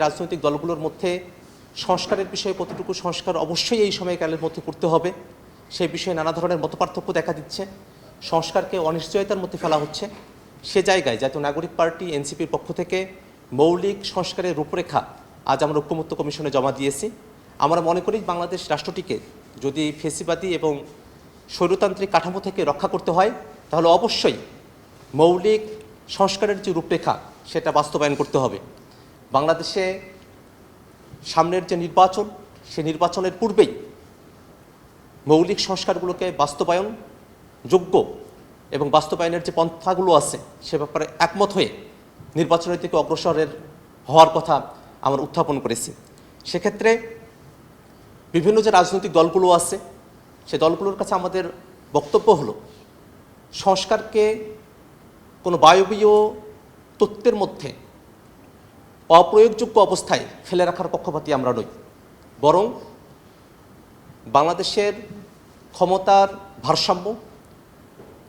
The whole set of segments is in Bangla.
রাজনৈতিক দলগুলোর মধ্যে সংস্কারের বিষয়ে কতটুকু সংস্কার অবশ্যই এই সময়কালের মধ্যে করতে হবে সেই বিষয়ে নানা ধরনের মতপার্থক্য দেখা দিচ্ছে। সংস্কারকে অনিশ্চয়তার মধ্যে ফেলা হচ্ছে। সে জায়গায় জাতীয় নাগরিক পার্টি এনসিপির পক্ষ থেকে মৌলিক সংস্কারের রূপরেখা আজ আমরা ঐক্যমত্য কমিশনে জমা দিয়েছি। আমরা মনে করি বাংলাদেশ রাষ্ট্রটিকে যদি ফেসিবাদী এবং স্বৈরতান্ত্রিক কাঠামো থেকে রক্ষা করতে হয় তাহলে অবশ্যই মৌলিক সংস্কারের যে রূপরেখা সেটা বাস্তবায়ন করতে হবে। বাংলাদেশে সামনের যে নির্বাচন, সে নির্বাচনের পূর্বেই মৌলিক সংস্কারগুলোকে বাস্তবায়ন যোগ্য এবং বাস্তবায়নের যে পন্থাগুলো আছে সে ব্যাপারে একমত হয়ে নির্বাচনের দিকে অগ্রসরের হওয়ার কথা আমরা উত্থাপন করেছি। সেক্ষেত্রে বিভিন্ন যে রাজনৈতিক দলগুলো আছে সে দলগুলোর কাছে আমাদের বক্তব্য হলো, সংস্কারকে কোনো বায়বীয় তত্ত্বের মধ্যে অপ্রয়োগযোগ্য অবস্থায় ফেলে রাখার পক্ষপাতী আমরা নই, বরং বাংলাদেশের ক্ষমতার ভারসাম্য,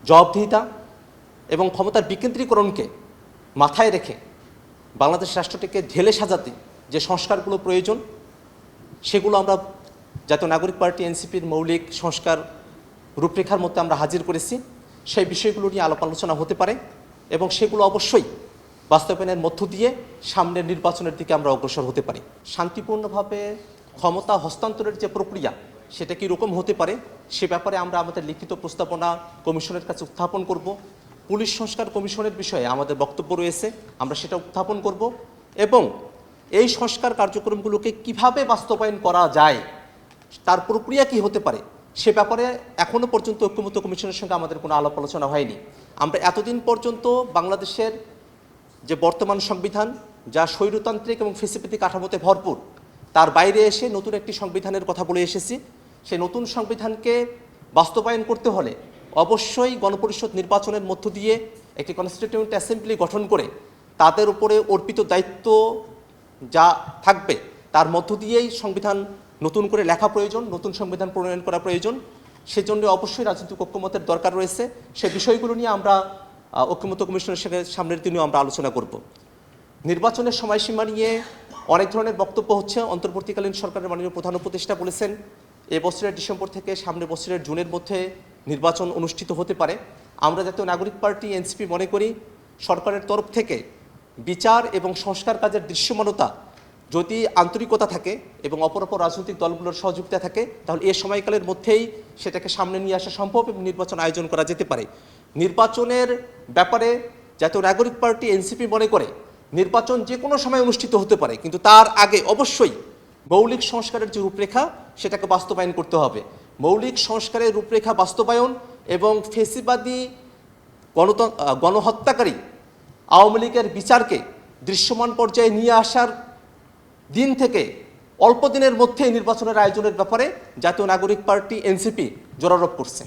জবাবদিহিতা এবং ক্ষমতার বিকেন্দ্রীকরণকে মাথায় রেখে বাংলাদেশ রাষ্ট্রটিকে ঢেলে সাজাতে যে সংস্কারগুলো প্রয়োজন সেগুলো আমরা জাতীয় নাগরিক পার্টি এনসিপির মৌলিক সংস্কার রূপরেখার মধ্যে আমরা হাজির করেছি। সেই বিষয়গুলো নিয়ে আলাপ আলোচনা হতে পারে এবং সেগুলো অবশ্যই বাস্তবায়নের মধ্য দিয়ে সামনের নির্বাচনের দিকে আমরা অগ্রসর হতে পারি। শান্তিপূর্ণভাবে ক্ষমতা হস্তান্তরের যে প্রক্রিয়া সেটা কীরকম হতে পারে সে ব্যাপারে আমরা আমাদের লিখিত প্রস্তাবনা কমিশনের কাছে উত্থাপন করব। পুলিশ সংস্কার কমিশনের বিষয়ে আমাদের বক্তব্য রয়েছে, আমরা সেটা উত্থাপন করব এবং এই সংস্কার কার্যক্রমগুলোকে কিভাবে বাস্তবায়ন করা যায়, তার প্রক্রিয়া কি হতে পারে সে ব্যাপারে এখনও পর্যন্ত ঐক্যমত্য কমিশনের সঙ্গে আমাদের কোনো আলাপ আলোচনা হয়নি। আমরা এতদিন পর্যন্ত বাংলাদেশের যে বর্তমান সংবিধান যা স্বৈরতান্ত্রিক এবং ফেসিবাদী কাঠামোতে ভরপুর, তার বাইরে এসে নতুন একটি সংবিধানের কথা বলে এসেছি। সেই নতুন সংবিধানকে বাস্তবায়ন করতে হলে অবশ্যই গণপরিষদ নির্বাচনের মধ্য দিয়ে একটি কনস্টিটিউয়েন্ট অ্যাসেম্বলি গঠন করে তাদের উপরে অর্পিত দায়িত্ব যা থাকবে তার মধ্য দিয়েই সংবিধান নতুন করে লেখা প্রয়োজন, নতুন সংবিধান প্রণয়ন করা প্রয়োজন। সেজন্য অবশ্যই রাজনৈতিক ঐক্যমতের দরকার রয়েছে। সে বিষয়গুলো নিয়ে আমরা ঐক্যমত্য কমিশনের সঙ্গে সামনের দিনেও আমরা আলোচনা করব। নির্বাচনের সময়সীমা নিয়ে অনেক ধরনের বক্তব্য হচ্ছে। অন্তর্বর্তীকালীন সরকারের মাননীয় প্রধান উপদেষ্টা বলেছেন এবছরের ডিসেম্বর থেকে সামনের বছরের জুনের মধ্যে নির্বাচন অনুষ্ঠিত হতে পারে। আমরা জাতীয় নাগরিক পার্টি এনসিপি মনে করি সরকারের তরফ থেকে বিচার এবং সংস্কার কাজের দৃশ্যমানতা যদি আন্তরিকতা থাকে এবং অপর রাজনৈতিক দলগুলোর সহযোগিতা থাকে তাহলে এই সময়কালের মধ্যেই সেটাকে সামনে নিয়ে আসা সম্ভব এবং নির্বাচন আয়োজন করা যেতে পারে। নির্বাচনের ব্যাপারে জাতীয় নাগরিক পার্টি এনসিপি মনে করে নির্বাচন যে কোনো সময় অনুষ্ঠিত হতে পারে, কিন্তু তার আগে অবশ্যই মৌলিক সংস্কারের যে রূপরেখা সেটাকে বাস্তবায়ন করতে হবে। মৌলিক সংস্কারের রূপরেখা বাস্তবায়ন এবং ফেসিবাদী গণহত্যাকারী আওয়ামী লীগের বিচারকে দৃশ্যমান পর্যায়ে নিয়ে আসার দিন থেকে অল্প দিনের মধ্যেই নির্বাচনের আয়োজনের ব্যাপারে জাতীয় নাগরিক পার্টি এনসিপি জোরারোপ করছে।